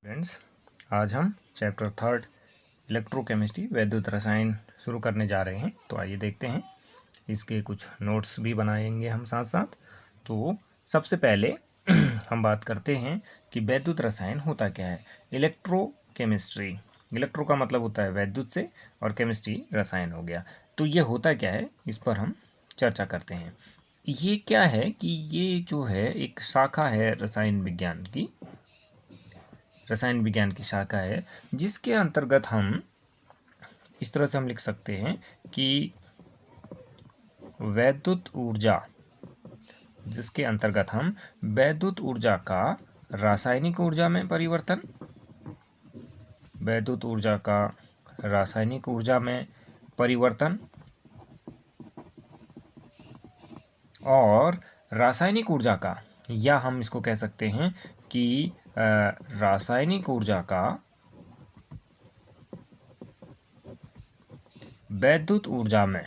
Friends, आज हम chapter 3 electrochemistry वैद्युत रसायन शुरू करने जा रहे हैं। तो आइए देखते हैं, इसके कुछ नोट्स भी बनाएंगे हम साथ साथ। तो सबसे पहले हम बात करते हैं कि वैद्युत रसायन होता क्या है। इलेक्ट्रोकेमिस्ट्री, इलेक्ट्रो का मतलब होता है वैद्युत से और केमिस्ट्री रसायन हो गया। तो ये होता क्या है, इस पर हम चर्चा करते हैं। ये क्या है कि ये जो है एक शाखा है रसायन विज्ञान की, रसायन विज्ञान की शाखा है, जिसके अंतर्गत हम इस तरह से हम लिख सकते हैं कि वैद्युत ऊर्जा, जिसके अंतर्गत हम वैद्युत ऊर्जा का रासायनिक ऊर्जा में परिवर्तन, वैद्युत ऊर्जा का रासायनिक ऊर्जा में परिवर्तन और रासायनिक ऊर्जा का, या हम इसको कह सकते हैं कि रासायनिक ऊर्जा का वैद्युत ऊर्जा में,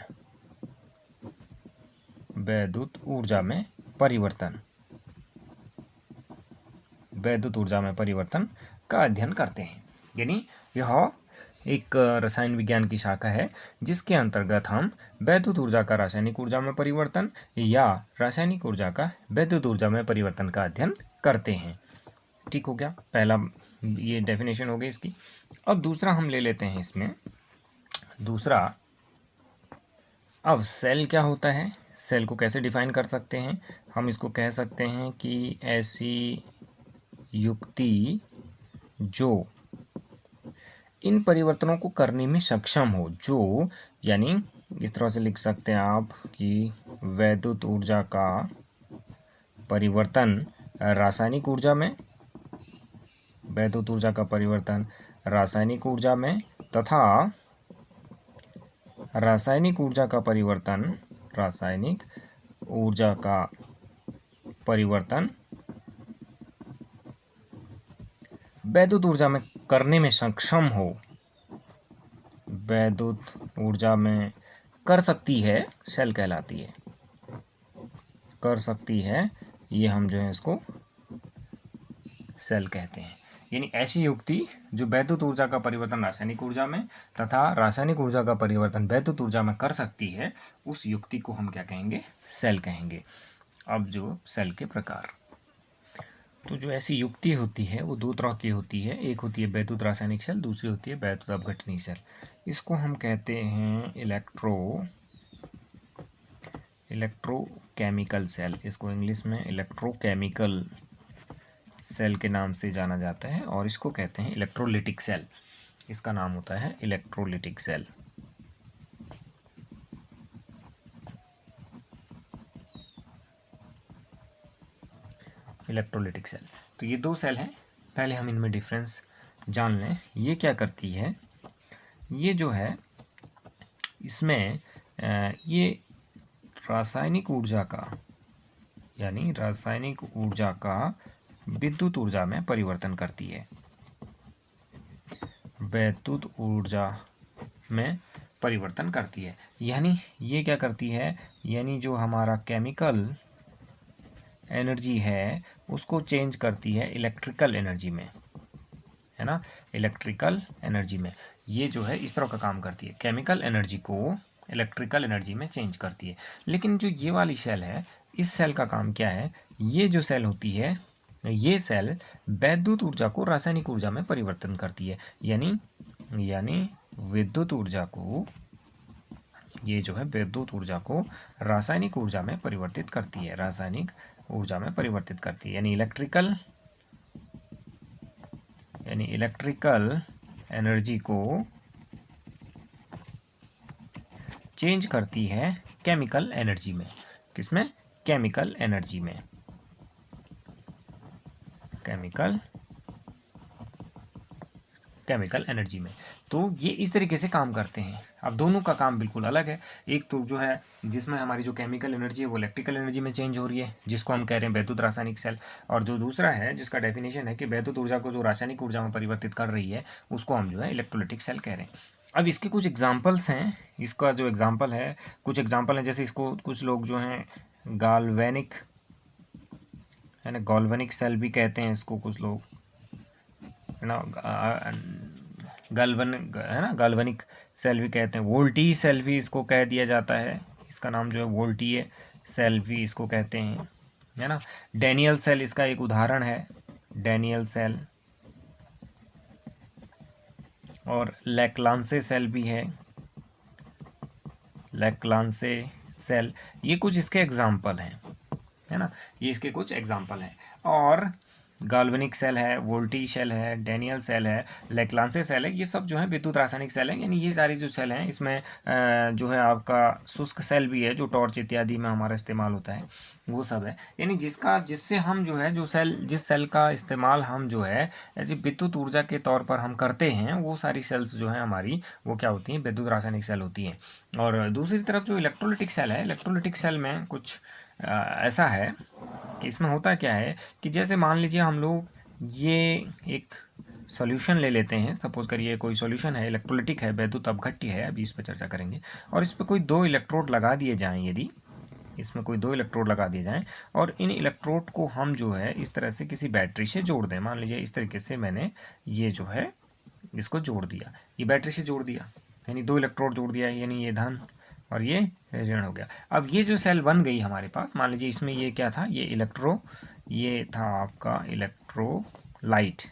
वैद्युत ऊर्जा में परिवर्तन, वैद्युत ऊर्जा में परिवर्तन का अध्ययन करते हैं। यानी यह एक रसायन विज्ञान की शाखा है जिसके अंतर्गत हम वैद्युत ऊर्जा का रासायनिक ऊर्जा में परिवर्तन या रासायनिक ऊर्जा का वैद्युत ऊर्जा में परिवर्तन का अध्ययन करते हैं। ठीक हो गया, पहला ये डेफिनेशन हो गई इसकी। अब दूसरा हम ले लेते हैं इसमें, दूसरा, अब सेल क्या होता है, सेल को कैसे डिफाइन कर सकते हैं। हम इसको कह सकते हैं कि ऐसी युक्ति जो इन परिवर्तनों को करने में सक्षम हो, जो, यानी इस तरह से लिख सकते हैं आप कि वैद्युत ऊर्जा का परिवर्तन रासायनिक ऊर्जा में, वैद्युत ऊर्जा का परिवर्तन रासायनिक ऊर्जा में, तथा रासायनिक ऊर्जा का परिवर्तन, रासायनिक ऊर्जा का परिवर्तन वैद्युत ऊर्जा में करने में सक्षम हो, वैद्युत ऊर्जा में कर सकती है, सेल कहलाती है, कर सकती है, ये हम जो है इसको सेल कहते हैं। यानी ऐसी युक्ति जो वैद्युत ऊर्जा का परिवर्तन रासायनिक ऊर्जा में तथा रासायनिक ऊर्जा का परिवर्तन वैद्युत ऊर्जा में कर सकती है, उस युक्ति को हम क्या कहेंगे, सेल कहेंगे। अब जो सेल के प्रकार, तो जो ऐसी युक्ति होती है वो दो तरह की होती है। एक होती है वैद्युत रासायनिक सेल, दूसरी होती है वैद्युत अपघटनीय सेल। इसको हम कहते हैं इलेक्ट्रोकेमिकल सेल। इसको इंग्लिश में इलेक्ट्रोकेमिकल सेल के नाम से जाना जाता है, और इसको कहते हैं इलेक्ट्रोलिटिक सेल। इसका नाम होता है इलेक्ट्रोलिटिक सेल। इलेक्ट्रोलिटिक सेल, तो ये दो सेल हैं। पहले हम इनमें डिफरेंस जान लें। ये क्या करती है, ये जो है इसमें ये रासायनिक ऊर्जा का, यानी रासायनिक ऊर्जा का विद्युत ऊर्जा में परिवर्तन करती है, वैद्युत ऊर्जा में परिवर्तन करती है। यानी ये क्या करती है, यानी जो हमारा केमिकल एनर्जी है उसको चेंज करती है इलेक्ट्रिकल एनर्जी में, है ना, इलेक्ट्रिकल एनर्जी में। ये जो है इस तरह का काम करती है, केमिकल एनर्जी को इलेक्ट्रिकल एनर्जी में चेंज करती है। लेकिन जो ये वाली सेल है, इस सेल का काम क्या है, ये जो सेल होती है, ये सेल वैद्युत ऊर्जा को रासायनिक ऊर्जा में परिवर्तन करती है। यानी विद्युत ऊर्जा को, ये जो है विद्युत ऊर्जा को रासायनिक ऊर्जा में परिवर्तित करती है, रासायनिक ऊर्जा में परिवर्तित करती है। यानी इलेक्ट्रिकल एनर्जी को चेंज करती है केमिकल एनर्जी में। किसमें, केमिकल एनर्जी में, केमिकल एनर्जी में। तो ये इस तरीके से काम करते हैं। अब दोनों का काम बिल्कुल अलग है। एक तो जो है जिसमें हमारी जो केमिकल एनर्जी है वो इलेक्ट्रिकल एनर्जी में चेंज हो रही है, जिसको हम कह रहे हैं वैद्युत रासायनिक सेल। और जो दूसरा है जिसका डेफिनेशन है कि वैद्युत ऊर्जा को जो रासायनिक ऊर्जा में परिवर्तित कर रही है, उसको हम जो है इलेक्ट्रोलिटिक सेल कह रहे हैं। अब इसके कुछ एग्जाम्पल्स हैं। इसका जो एग्जाम्पल है, कुछ एग्जाम्पल हैं, जैसे इसको कुछ लोग जो हैं गाल्वेनिक, है ना, गॉल्वेनिक सेल भी कहते हैं इसको कुछ लोग, ना, है ना, गाल्वनिक सेल भी कहते हैं, वोल्टी सेल भी इसको कह दिया जाता है, इसका नाम जो है वोल्टी सेल भी इसको कहते हैं, है ना। डैनियल सेल इसका एक उदाहरण है, डैनियल सेल, और लैक्लांसे सेल भी है, ये कुछ इसके एग्जाम्पल हैं, है ना, ये इसके कुछ एग्जाम्पल हैं। और गाल्वनिक सेल है, वोल्टी सेल है, डैनियल सेल है, लैक्लांसे सेल है, ये सब जो है विद्युत रासायनिक सेल है। यानी ये सारी जो सेल हैं इसमें जो है आपका शुष्क सेल भी है, जो टॉर्च इत्यादि में हमारा इस्तेमाल होता है, वो सब है। यानी जिससे हम जो है जिस सेल का इस्तेमाल हम जो है ऐसे विद्युत ऊर्जा के तौर पर हम करते हैं, वो सारी सेल्स जो है हमारी वो क्या होती हैं, विद्युत रासायनिक सेल होती हैं। और दूसरी तरफ जो इलेक्ट्रोलिटिक सेल है, इलेक्ट्रोलिटिक सेल में कुछ ऐसा है कि इसमें होता क्या है कि जैसे मान लीजिए हम लोग ये एक सॉल्यूशन ले लेते हैं, सपोज करिए कोई सॉल्यूशन है, इलेक्ट्रोलिटिक है, वैद्युत अपघट्य है, अभी इस पर चर्चा करेंगे, और इस पर कोई 2 इलेक्ट्रोड लगा दिए जाएं, यदि इसमें कोई 2 इलेक्ट्रोड लगा दिए जाएं और इन इलेक्ट्रोड को हम जो है इस तरह से किसी बैटरी से जोड़ दें, मान लीजिए इस तरीके से मैंने ये जो है इसको जोड़ दिया, ये बैटरी से जोड़ दिया, यानी 2 इलेक्ट्रोड जोड़ दिया, यानी ये धन और ये ऋण हो गया। अब ये जो सेल बन गई हमारे पास, मान लीजिए इसमें ये क्या था, ये था आपका इलेक्ट्रोलाइट,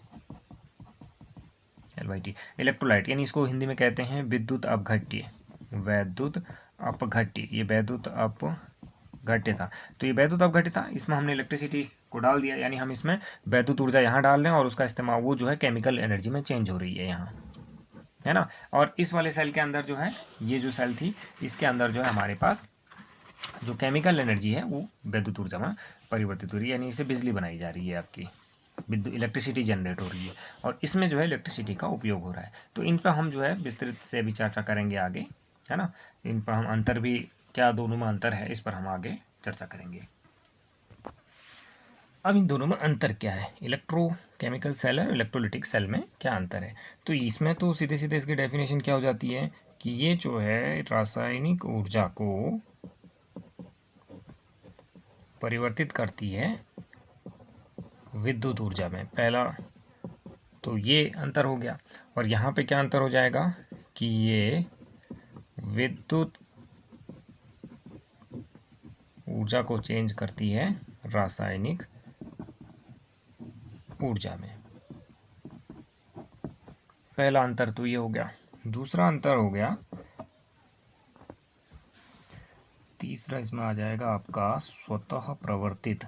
LYT, इलेक्ट्रोलाइट, यानी इसको हिंदी में कहते हैं विद्युत अपघट्य, वैद्युत अपघट्य, ये वैद्युत अपघट्य था। तो ये वैद्युत अपघट्य था, इसमें हमने इलेक्ट्रिसिटी को डाल दिया, यानी हम इसमें वैद्युत ऊर्जा यहाँ डाल रहे हैं और उसका इस्तेमाल वो जो है केमिकल एनर्जी में चेंज हो रही है यहाँ, है ना। और इस वाले सेल के अंदर जो है, ये जो सेल थी इसके अंदर जो है हमारे पास जो केमिकल एनर्जी है वो विद्युत ऊर्जा में परिवर्तित हो रही है, यानी इससे बिजली बनाई जा रही है, आपकी विद्युत इलेक्ट्रिसिटी जनरेट हो रही है, और इसमें जो है इलेक्ट्रिसिटी का उपयोग हो रहा है। तो इन पर हम जो है विस्तृत से भी चर्चा करेंगे आगे, है ना। इन पर हम अंतर भी, क्या दोनों में अंतर है, इस पर हम आगे चर्चा करेंगे। अब इन दोनों में अंतर क्या है, इलेक्ट्रोकेमिकल सेल और इलेक्ट्रोलिटिक सेल में क्या अंतर है। तो इसमें तो सीधे सीधे इसकी डेफिनेशन क्या हो जाती है कि ये जो है रासायनिक ऊर्जा को परिवर्तित करती है विद्युत ऊर्जा में, पहला तो ये अंतर हो गया। और यहाँ पे क्या अंतर हो जाएगा कि ये विद्युत ऊर्जा को चेंज करती है रासायनिक ऊर्जा में, पहला अंतर तो ये हो गया। दूसरा अंतर हो गया, तीसरा इसमें आ जाएगा आपका स्वतः प्रवर्तित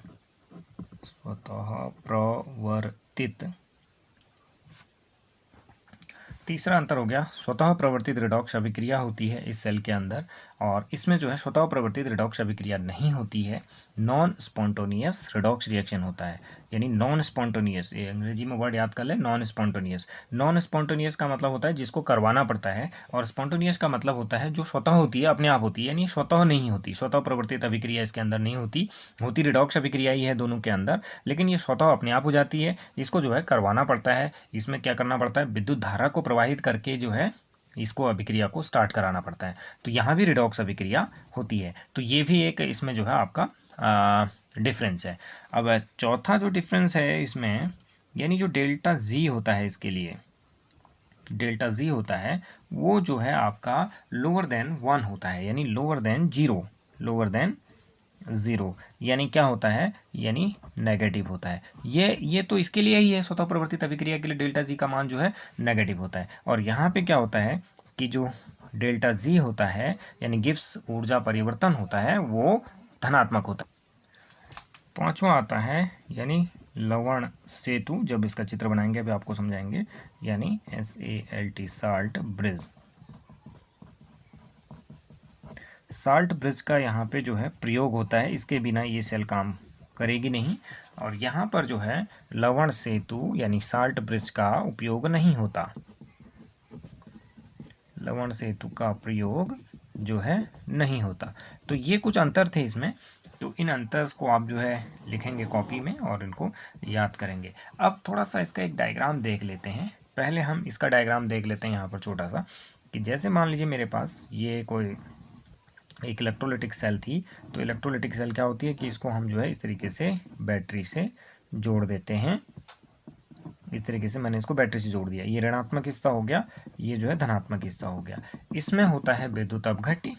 तीसरा अंतर हो गया, स्वतः प्रवर्तित रिडॉक्स अभिक्रिया होती है इस सेल के अंदर, और इसमें जो है स्वतः प्रवर्तित रिडॉक्स अभिक्रिया नहीं होती है, नॉन स्पॉन्टेनियस रिडॉक्स रिएक्शन होता है। यानी नॉन स्पॉन्टेनियस, ये अंग्रेजी में वर्ड याद कर ले, नॉन स्पॉन्टेनियस। नॉन स्पॉन्टेनियस का मतलब होता है जिसको करवाना पड़ता है, और स्पॉन्टेनियस का मतलब होता है जो स्वतः होती है, अपने आप होती है, यानी स्वतः नहीं होती, स्वतः प्रवर्तित अभिक्रिया इसके अंदर नहीं होती रिडॉक्स अभिक्रिया ही है दोनों के अंदर, लेकिन ये स्वतः अपने आप हो जाती है, इसको जो है करवाना पड़ता है। इसमें क्या करना पड़ता है, विद्युत धारा को प्रवाहित करके जो है इसको अभिक्रिया को स्टार्ट कराना पड़ता है। तो यहाँ भी रिडॉक्स अभिक्रिया होती है, तो ये भी एक इसमें जो है आपका डिफरेंस है। अब चौथा जो डिफरेंस है इसमें, यानी जो डेल्टा जी होता है, इसके लिए डेल्टा जी होता है वो जो है आपका लोअर देन 1 होता है, यानी लोअर देन ज़ीरो, यानी क्या होता है, यानी नेगेटिव होता है। ये तो इसके लिए ही है, स्वतः प्रवर्तित अभिक्रिया के लिए डेल्टा जी का मान जो है नेगेटिव होता है। और यहाँ पे क्या होता है कि जो डेल्टा जी होता है, यानी गिब्स ऊर्जा परिवर्तन होता है, वो धनात्मक होता है। पांचवा आता है यानी लवण सेतु, जब इसका चित्र बनाएंगे अभी आपको समझाएंगे, यानी SALT, salt bridge. Salt bridge का यहाँ पे जो है प्रयोग होता है, इसके बिना ये सेल काम करेगी नहीं। और यहाँ पर जो है लवण सेतु यानी साल्ट ब्रिज का उपयोग नहीं होता, लवण सेतु का प्रयोग जो है नहीं होता। तो ये कुछ अंतर थे इसमें, तो इन अंतर को आप जो है लिखेंगे कॉपी में और इनको याद करेंगे। अब थोड़ा सा इसका एक डायग्राम देख लेते हैं। पहले हम इसका डायग्राम देख लेते हैं यहाँ पर छोटा सा, कि जैसे मान लीजिए मेरे पास ये कोई एक इलेक्ट्रोलिटिक सेल थी, तो इलेक्ट्रोलिटिक सेल क्या होती है कि इसको हम जो है इस तरीके से बैटरी से जोड़ देते हैं, इस तरीके से मैंने इसको बैटरी से जोड़ दिया। ये ऋणात्मक हिस्सा हो गया, ये जो है धनात्मक हिस्सा हो गया। इसमें होता है विद्युत अपघट्य।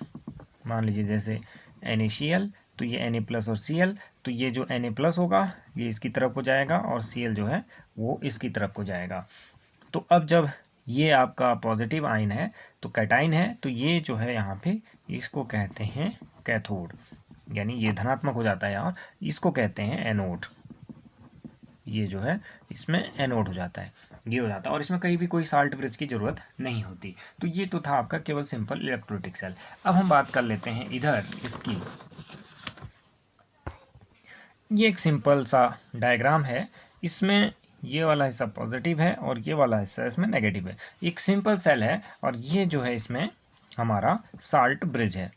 मान लीजिए जैसे NaCl, तो ये Na+ और Cl, तो ये जो Na+ होगा ये इसकी तरफ को जाएगा और Cl जो है वो इसकी तरफ को जाएगा। तो अब जब ये आपका पॉजिटिव आयन है तो कैटाइन है, तो ये जो है यहाँ पे इसको कहते हैं कैथोड, यानी ये धनात्मक हो जाता है और इसको कहते हैं एनोड। ये जो है इसमें एनोड हो जाता है, ये हो जाता है, और इसमें कहीं भी कोई साल्ट ब्रिज की ज़रूरत नहीं होती। तो ये तो था आपका केवल सिंपल इलेक्ट्रोलिटिक सेल। अब हम बात कर लेते हैं इधर इसकी। ये एक सिंपल सा डायग्राम है, इसमें ये वाला हिस्सा पॉजिटिव है और ये वाला हिस्सा इसमें नेगेटिव है। एक सिंपल सेल है और ये जो है इसमें हमारा साल्ट ब्रिज है।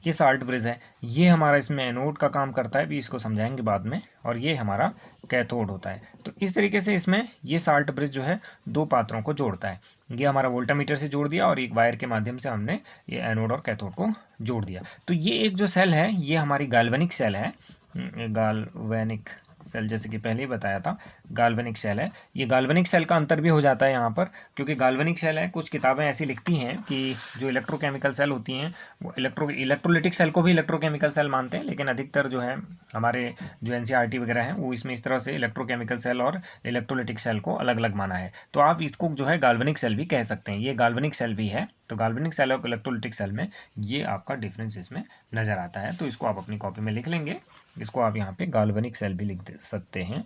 ये साल्ट ब्रिज है, ये हमारा इसमें एनोड का काम करता है, भी इसको समझाएंगे बाद में, और ये हमारा कैथोड होता है। तो इस तरीके से इसमें ये साल्ट ब्रिज जो है दो पात्रों को जोड़ता है। ये हमारा वोल्टामीटर से जोड़ दिया और एक वायर के माध्यम से हमने ये एनोड और कैथोड को जोड़ दिया। तो ये एक जो सेल है ये हमारी गाल्वनिक सेल है। गाल्वेनिक सेल, जैसे कि पहले ही बताया था, गाल्वनिक सेल है। ये गाल्वनिक सेल का अंतर भी हो जाता है यहाँ पर, क्योंकि गाल्वनिक सेल है, कुछ किताबें ऐसी लिखती हैं कि जो इलेक्ट्रोकेमिकल सेल होती हैं वो इलेक्ट्रोलिटिक सेल को भी इलेक्ट्रोकेमिकल सेल मानते हैं, लेकिन अधिकतर जो है हमारे जो NCERT वगैरह हैं वो इसमें इस तरह से इलेक्ट्रोकेमिकल सेल और इलेक्ट्रोलिटिक सेल को अलग अलग माना है। तो आप इसको जो है गाल्वनिक सेल भी कह सकते हैं, ये गाल्वनिक सेल भी है। तो गाल्वनिक सेल और इलेक्ट्रोलिटिक सेल में ये आपका डिफरेंस इसमें नज़र आता है। तो इसको आप अपनी कॉपी में लिख लेंगे, इसको आप यहाँ पे गाल्वनिक सेल भी लिख सकते हैं,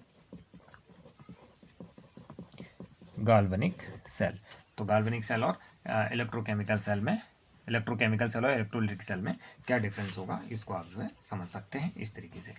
गाल्वनिक सेल। तो गाल्वनिक सेल और इलेक्ट्रोकेमिकल सेल में, इलेक्ट्रोकेमिकल सेल और इलेक्ट्रोलिटिक सेल में क्या डिफरेंस होगा इसको आप जो है समझ सकते हैं इस तरीके से।